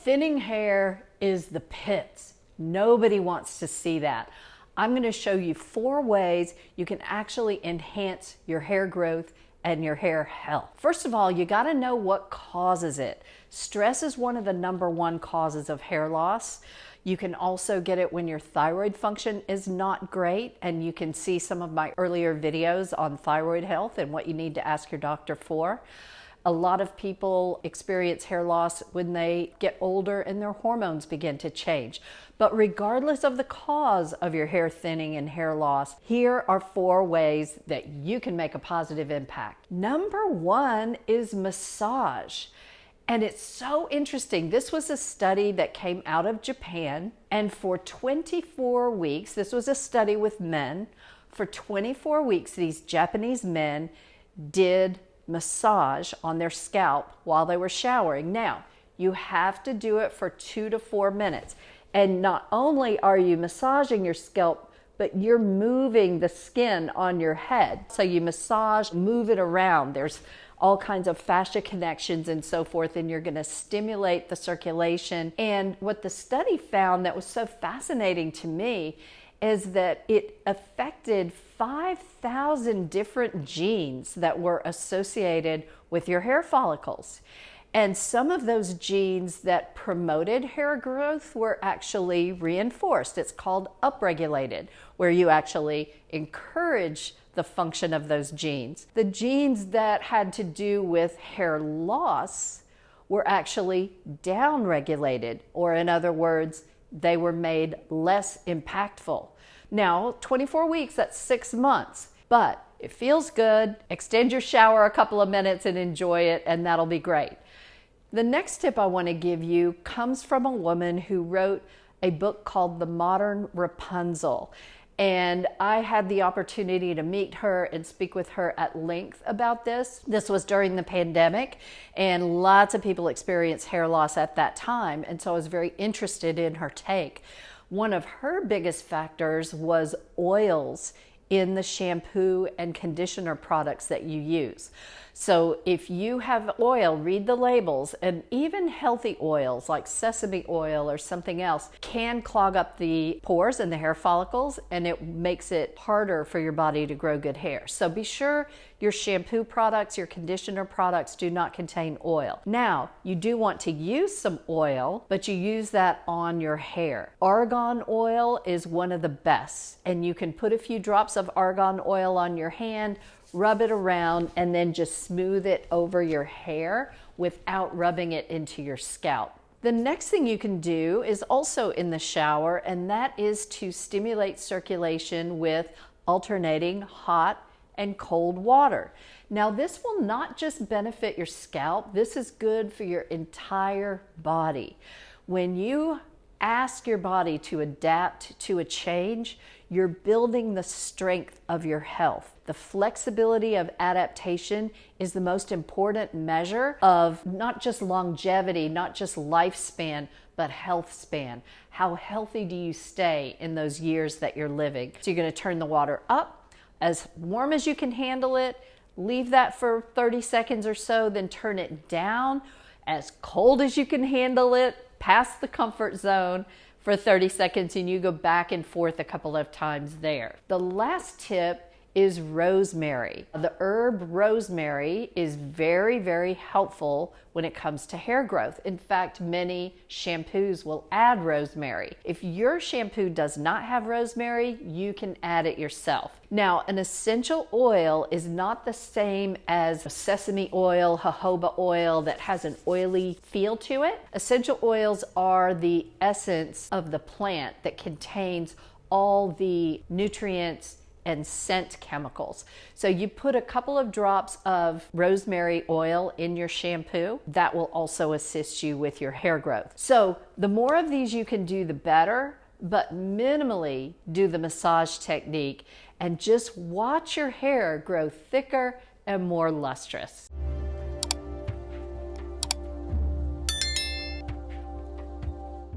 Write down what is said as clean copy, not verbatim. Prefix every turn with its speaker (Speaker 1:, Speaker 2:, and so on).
Speaker 1: Thinning hair is the pits. Nobody wants to see that. I'm going to show you 4 ways you can actually enhance your hair growth and your hair health. First of all, you got to know what causes it. Stress is one of the #1 causes of hair loss. You can also get it when your thyroid function is not great, and you can see some of my earlier videos on thyroid health and what you need to ask your doctor for. A lot of people experience hair loss when they get older and their hormones begin to change. But regardless of the cause of your hair thinning and hair loss, here are 4 ways that you can make a positive impact. #1 is massage. And it's so interesting. This was a study that came out of Japan, and for 24 weeks, this was a study with men. For 24 weeks, these Japanese men did massage on their scalp while they were showering. Now, you have to do it for 2 to 4 minutes. And not only are you massaging your scalp, but you're moving the skin on your head. So you massage, move it around. There's all kinds of fascia connections and so forth, and you're going to stimulate the circulation. And what the study found that was so fascinating to me is that it affected 5,000 different genes that were associated with your hair follicles. And some of those genes that promoted hair growth were actually reinforced. It's called upregulated, where you actually encourage the function of those genes. The genes that had to do with hair loss were actually downregulated, or in other words, they were made less impactful. Now, 24 weeks, that's 6 months, but it feels good. Extend your shower a couple of minutes and enjoy it, and that'll be great. The next tip I want to give you comes from a woman who wrote a book called The Modern Rapunzel. And I had the opportunity to meet her and speak with her at length about this. This was during the pandemic, and lots of people experienced hair loss at that time. And so I was very interested in her take. One of her biggest factors was oils in the shampoo and conditioner products that you use. So if you have oil, read the labels, and even healthy oils like sesame oil or something else can clog up the pores and the hair follicles, and it makes it harder for your body to grow good hair. So be sure your shampoo products, your conditioner products do not contain oil. Now, you do want to use some oil, but you use that on your hair. Argan oil is one of the best, and you can put a few drops of argan oil on your hand, rub it around, and then just smooth it over your hair without rubbing it into your scalp. The next thing you can do is also in the shower, and that is to stimulate circulation with alternating hot and cold water. Now, this will not just benefit your scalp, this is good for your entire body. When you ask your body to adapt to a change, you're building the strength of your health. The flexibility of adaptation is the most important measure of not just longevity, not just lifespan, but health span. How healthy do you stay in those years that you're living? So you're going to turn the water up as warm as you can handle it, leave that for 30 seconds or so, then turn it down as cold as you can handle it, past the comfort zone for 30 seconds, and you go back and forth a couple of times there. The last tip is rosemary. The herb rosemary is very, very helpful when it comes to hair growth. In fact, many shampoos will add rosemary. If your shampoo does not have rosemary, you can add it yourself. Now, an essential oil is not the same as sesame oil, jojoba oil that has an oily feel to it. Essential oils are the essence of the plant that contains all the nutrients and scent chemicals. So you put a couple of drops of rosemary oil in your shampoo. That will also assist you with your hair growth. So the more of these you can do, the better, but minimally do the massage technique and just watch your hair grow thicker and more lustrous.